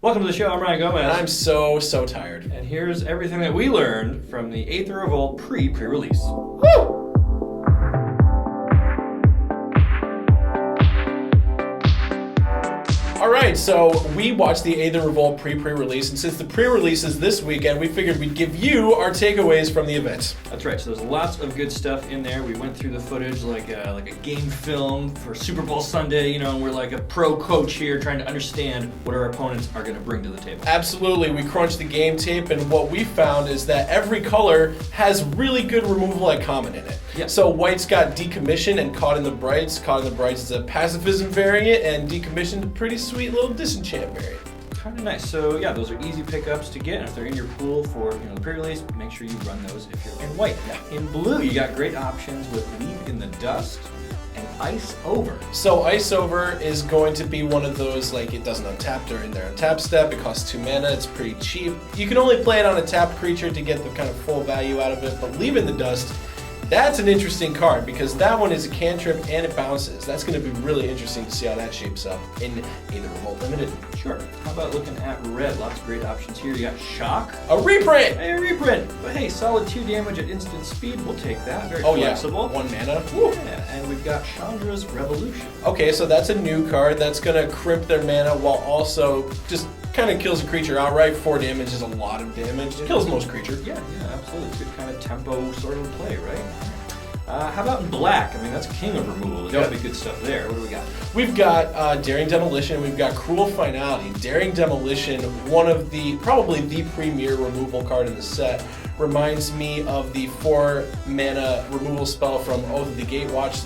Welcome to the show. I'm Ryan Gomez. And I'm so tired. And here's everything that we learned from the Aether Revolt pre-release. Woo! Alright, so we watched the Aether Revolt pre-release, and since the pre-release is this weekend, we figured we'd give you our takeaways from the event. That's right, so there's lots of good stuff in there. We went through the footage like a game film for Super Bowl Sunday, and we're like a pro coach here trying to understand what our opponents are going to bring to the table. Absolutely, we crunched the game tape, and what we found is that every color has really good removal like common in it. Yeah. So white's got Decommission and Caught in the Brights. Caught in the Brights is a pacifism variant, and Decommissioned a pretty sweet little disenchant variant. Kind of nice. So yeah, those are easy pickups to get. And if they're in your pool for the pre-release, make sure you run those if you're in white. Yeah. In blue, you got great options with Leave in the Dust and Ice Over. So Ice Over is going to be one of those, like, it doesn't untap during their untap step. It costs 2 mana. It's pretty cheap. You can only play it on a tapped creature to get the kind of full value out of it. But Leave in the Dust, that's an interesting card because that one is a cantrip and it bounces. That's going to be really interesting to see how that shapes up in Aether Revolt Limited. Sure. How about looking at red? Lots of great options here. You got Shock. A reprint! Hey, a reprint! But hey, solid 2 damage at instant speed. We'll take that. Very flexible. Yeah. 1 mana. Woo. Yeah, and we've got Chandra's Revolution. Okay, so that's a new card that's going to crimp their mana while also just kind of kills a creature outright. 4 damage is a lot of damage. It kills most creatures. Yeah, absolutely. It's good kind of tempo sort of play, right? How about in black? I mean, that's king of removal. There's got to be good stuff there. What do we got? We've got Daring Demolition. We've got Cruel Finality. Daring Demolition, one of probably the premier removal card in the set. Reminds me of the 4 mana removal spell from Oath of the Gatewatch.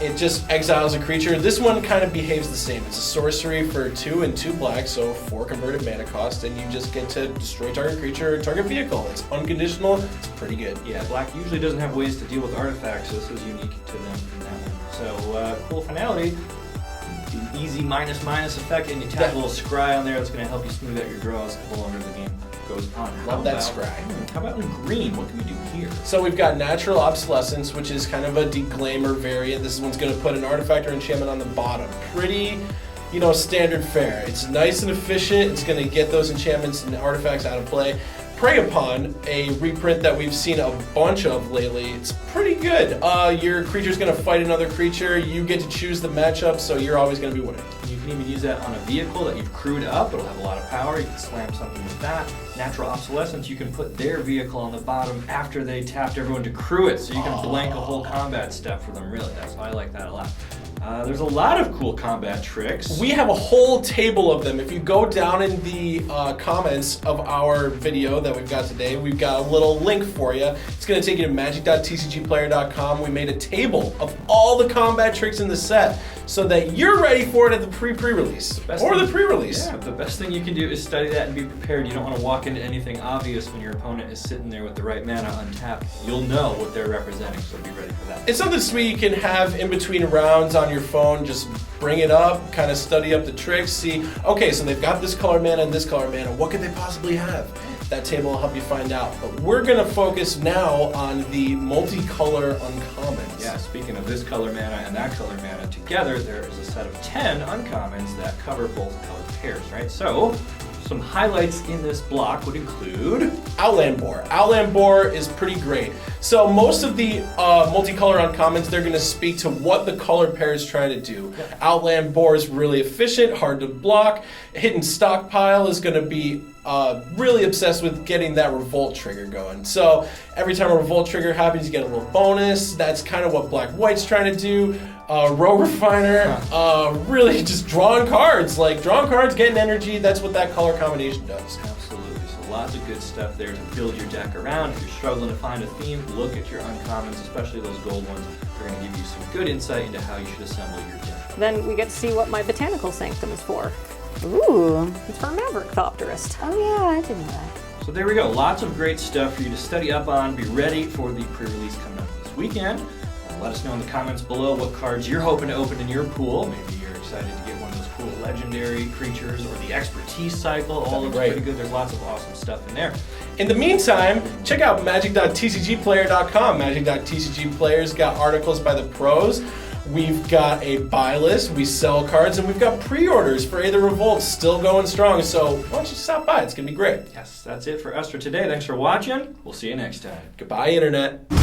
It just exiles a creature. This one kind of behaves the same. It's a sorcery for 2 and 2 black, so 4 converted mana cost, and you just get to destroy target creature or target vehicle. It's unconditional. It's pretty good. Yeah, black usually doesn't have ways to deal with artifacts, so this is unique to them in that one. So, Cool Finality, the easy minus effect, and you tap a little scry on there that's going to help you smooth out your draws the longer the game goes on. Love that scry. How about in green? What can we do here? So we've got Natural Obsolescence, which is kind of a Declaimer variant. This one's going to put an artifact or enchantment on the bottom. Pretty, standard fare. It's nice and efficient. It's going to get those enchantments and artifacts out of play. Prey Upon, a reprint that we've seen a bunch of lately. It's pretty good. Your creature's going to fight another creature. You get to choose the matchup, so you're always going to be winning. You can even use that on a vehicle that you've crewed up. It'll have a lot of power. You can slam something with that. Natural Obsolescence, you can put their vehicle on the bottom after they tapped everyone to crew it, so you can blank a whole combat step for them, really. I like that a lot. There's a lot of cool combat tricks. We have a whole table of them. If you go down in the comments of our video that we've got today, we've got a little link for you. It's going to take you to Magic.TCGplayr.com. We made a table of all the combat tricks in the set so that you're ready for it at the pre-release or the pre-release. Yeah, the best thing you can do is study that and be prepared. You don't want to walk into anything obvious when your opponent is sitting there with the right mana untapped. You'll know what they're representing, so be ready for that. It's something sweet you can have in between rounds on your phone. Just bring it up, kind of study up the tricks, see, okay, so they've got this color mana and this color mana. What could they possibly have? That table will help you find out. But we're going to focus now on the multicolor uncommons. Yeah, speaking of this color mana and that color mana together, there is a set of 10 uncommons that cover both color pairs, right? So, some highlights in this block would include Outland Boar. Outland Boar is pretty great. So most of the multicolor uncommons, they're going to speak to what the color pair is trying to do. Yep. Outland Boar is really efficient, hard to block. Hidden Stockpile is going to be really obsessed with getting that revolt trigger going. So every time a revolt trigger happens, you get a little bonus. That's kind of what Black-White's trying to do. Roque Refiner, really just drawing cards. Like drawing cards, getting energy, that's what that color combination does. Absolutely. So lots of good stuff there to build your deck around. If you're struggling to find a theme, look at your uncommons, especially those gold ones. They're going to give you some good insight into how you should assemble your deck. Then we get to see what my Botanical Sanctum is for. Ooh, it's for Maverick Thopterist. Oh yeah, I didn't know that. So there we go. Lots of great stuff for you to study up on. Be ready for the pre-release coming up this weekend. Let us know in the comments below what cards you're hoping to open in your pool. Maybe you're excited to get one of those cool legendary creatures or the expertise cycle. All looks pretty good. There's lots of awesome stuff in there. In the meantime, check out Magic.TCGplayr.com. Magic.TCGplayer's got articles by the pros. We've got a buy list, we sell cards, and we've got pre-orders for Aether Revolt still going strong. So why don't you stop by? It's going to be great. Yes, that's it for us for today. Thanks for watching. We'll see you next time. Goodbye, Internet.